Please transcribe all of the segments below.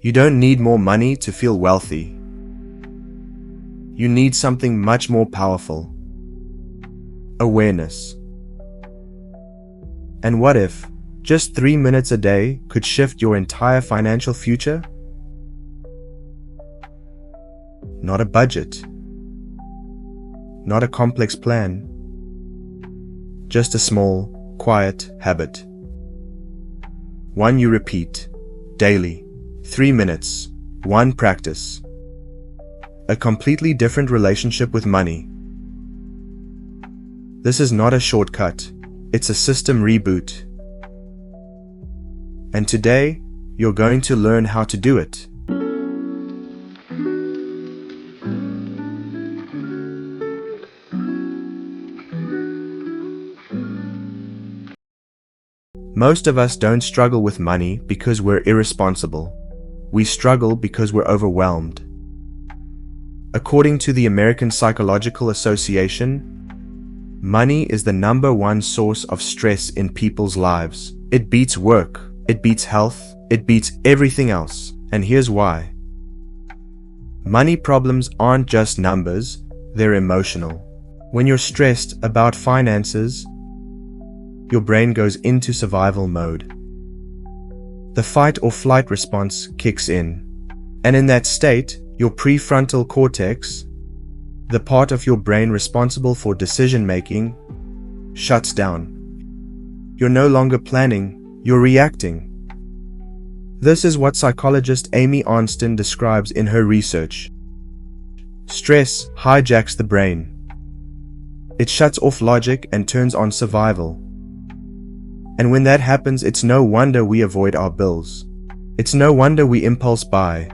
You don't need more money to feel wealthy. You need something much more powerful: awareness. And what if just 3 minutes a day could shift your entire financial future? Not a budget, not a complex plan, just a small, quiet habit. One you repeat daily, 3 minutes, one practice. A completely different relationship with money. This is not a shortcut, it's a system reboot. And today, you're going to learn how to do it. Most of us don't struggle with money because we're irresponsible. We struggle because we're overwhelmed. According to the American Psychological Association, money is the #1 source of stress in people's lives. It beats work, it beats health, it beats everything else. And here's why. Money problems aren't just numbers, they're emotional. When you're stressed about finances, your brain goes into survival mode. The fight or flight response kicks in. And in that state, your prefrontal cortex, the part of your brain responsible for decision making, shuts down. You're no longer planning, you're reacting. This is what psychologist Amy Arnsten describes in her research. Stress hijacks the brain. It shuts off logic and turns on survival. And when that happens, it's no wonder we avoid our bills. It's no wonder we impulse buy.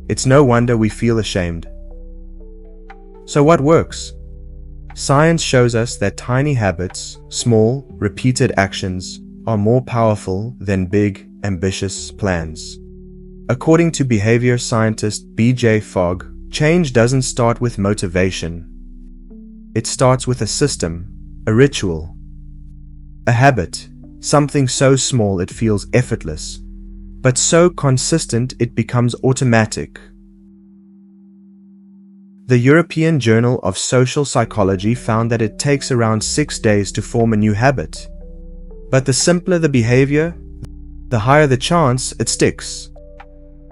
It's no wonder we feel ashamed. So what works? Science shows us that tiny habits, small, repeated actions, are more powerful than big, ambitious plans. According to behavior scientist B.J. Fogg, change doesn't start with motivation. It starts with a system, a ritual, a habit, something so small it feels effortless, but so consistent it becomes automatic. The European Journal of Social Psychology found that it takes around 6 days to form a new habit. But the simpler the behavior, the higher the chance it sticks.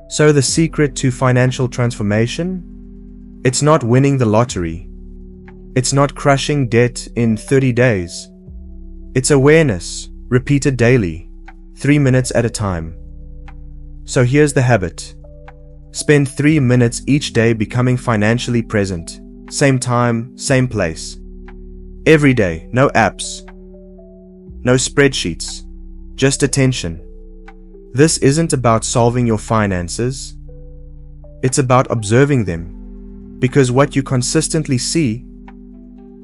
So the secret to financial transformation? It's not winning the lottery. It's not crushing debt in 30 days. It's awareness, repeated daily, 3 minutes at a time. So here's the habit. Spend 3 minutes each day becoming financially present. Same time, same place. Every day, no apps, no spreadsheets, just attention. This isn't about solving your finances. It's about observing them. Because what you consistently see,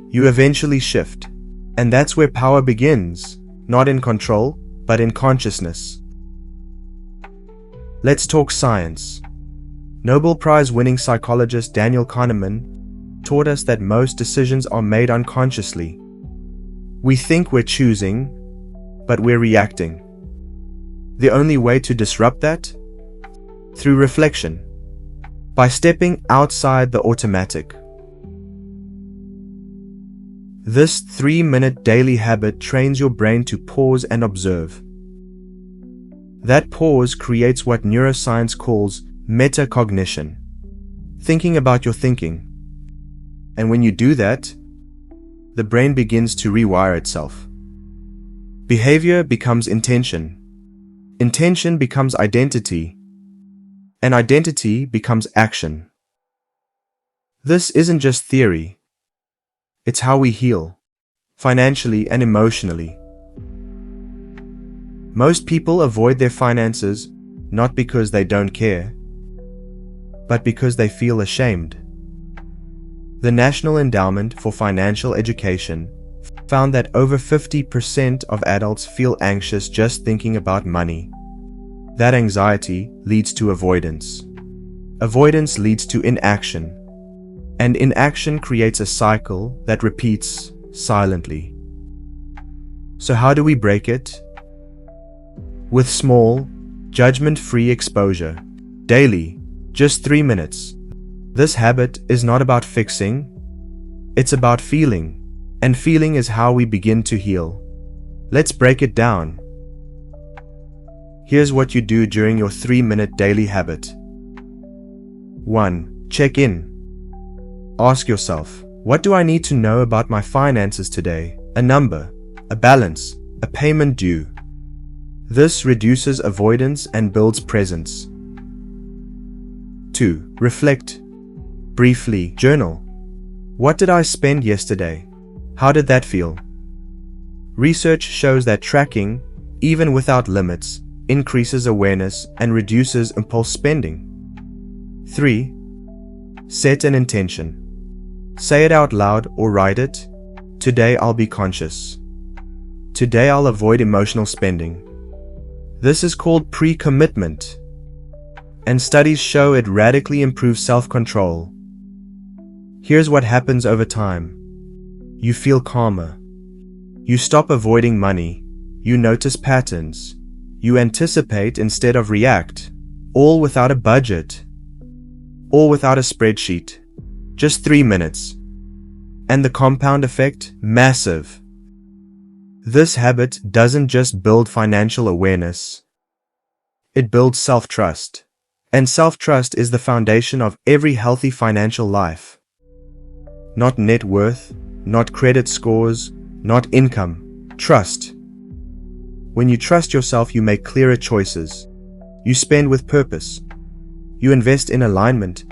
you eventually shift. And that's where power begins, not in control, but in consciousness. Let's talk science. Nobel Prize-winning psychologist Daniel Kahneman taught us that most decisions are made unconsciously. We think we're choosing, but we're reacting. The only way to disrupt that? Through reflection, by stepping outside the automatic. This 3-minute daily habit trains your brain to pause and observe. That pause creates what neuroscience calls metacognition, thinking about your thinking. And when you do that, the brain begins to rewire itself. Behavior becomes intention. Intention becomes identity. And identity becomes action. This isn't just theory. It's how we heal, financially and emotionally. Most people avoid their finances not because they don't care, but because they feel ashamed. The National Endowment for Financial Education found that over 50% of adults feel anxious just thinking about money. That anxiety leads to avoidance. Avoidance leads to inaction. And inaction creates a cycle that repeats silently. So how do we break it? With small, Judgment-free exposure. Daily, just 3 minutes. This habit is not about fixing, it's about feeling. And feeling is how we begin to heal. Let's break it down. Here's what you do during your 3-minute daily habit. 1. Check in. Ask yourself, what do I need to know about my finances today? A number, a balance, a payment due. This reduces avoidance and builds presence. 2. Reflect. Briefly, journal. What did I spend yesterday? How did that feel? Research shows that tracking, even without limits, increases awareness and reduces impulse spending. 3. Set an intention. Say it out loud or write it. Today I'll be conscious. Today I'll avoid emotional spending. This is called pre-commitment, and studies show it radically improves self-control. Here's what happens over time. You feel calmer. You stop avoiding money. You notice patterns. You anticipate instead of react, all without a budget, all without a spreadsheet. Just 3 minutes. And the compound effect? Massive. This habit doesn't just build financial awareness. It builds self-trust. And self-trust is the foundation of every healthy financial life. Not net worth, not credit scores, not income. Trust. When you trust yourself, you make clearer choices. You spend with purpose. You invest in alignment.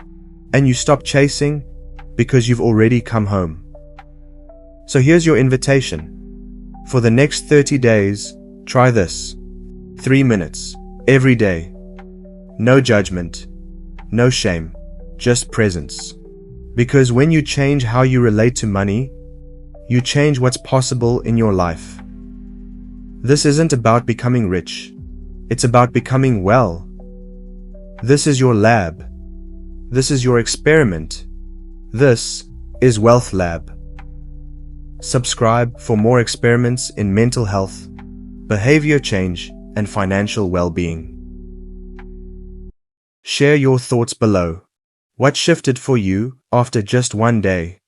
And you stop chasing because you've already come home. So here's your invitation. For the next 30 days, try this. 3 minutes, every day. No judgment, no shame, just presence. Because when you change how you relate to money, you change what's possible in your life. This isn't about becoming rich. It's about becoming well. This is your lab. This is your experiment. This is Wellth Lab. Subscribe for more experiments in mental health, behavior change, and financial well-being. Share your thoughts below. What shifted for you after just one day?